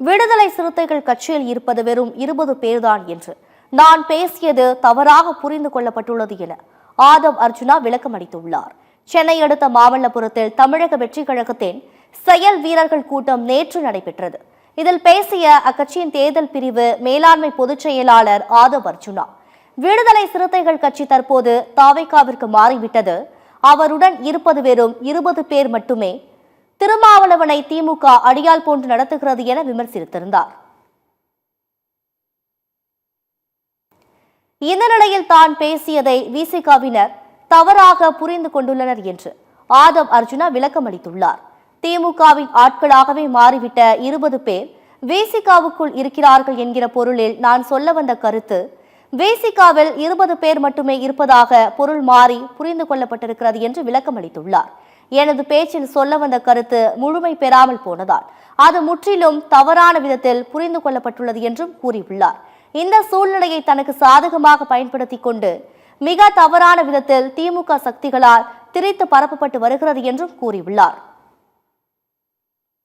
விடுதலை சிறுத்தைகள் கட்சியில் இருப்பது வெறும் 20 பேர்தான் என்று நான் பேசியது தவறாக புரிந்து கொள்ளப்பட்டுள்ளது என ஆதவ் அர்ஜுனா விளக்கம் அளித்துள்ளார். சென்னை அடுத்த மாமல்லபுரத்தில் தமிழக வெற்றிக் கழகத்தின் செயல் வீரர்கள் கூட்டம் நேற்று நடைபெற்றது. இதில் பேசிய அக்கட்சியின் தேர்தல் பிரிவு மேலாண்மை பொதுச் செயலாளர் ஆதவ் அர்ஜுனா, விடுதலை சிறுத்தைகள் கட்சி தற்போது தாவேகாவிற்கு மாறிவிட்டது, அவருடன் இருப்பது வெறும் 20 பேர் மட்டுமே, திருமாவளவனை திமுக அடியால் போன்று நடத்துகிறது என விமர்சித்திருந்தார். இந்த நிலையில் தான் பேசியதை விசிகாவினர் தவறாக புரிந்து கொண்டுள்ளனர் என்று ஆதவ் அர்ஜுனா விளக்கம் அளித்துள்ளார். திமுகவின் ஆட்களாகவே மாறிவிட்ட 20 பேர் விசிகாவுக்குள் இருக்கிறார்கள் என்கிற பொருளில் நான் சொல்ல வந்த கருத்து, விசிகாவில் 20 பேர் மட்டுமே இருப்பதாக பொருள் மாறி புரிந்து கொள்ளப்பட்டிருக்கிறது என்று விளக்கம் அளித்துள்ளார். எனது பேச்சில் சொல்ல வந்த கருத்து முழுமை பெறாமல் போனதால் அது முற்றிலும் தவறான விதத்தில் புரிந்து கொள்ளப்பட்டுள்ளது என்றும் கூறியுள்ளார். இந்த சூழ்நிலையை தனக்கு சாதகமாக பயன்படுத்திக் கொண்டு மிக தவறான விதத்தில் திமுக சக்திகளால் திரித்து பரப்பப்பட்டு வருகிறது என்றும் கூறியுள்ளார்.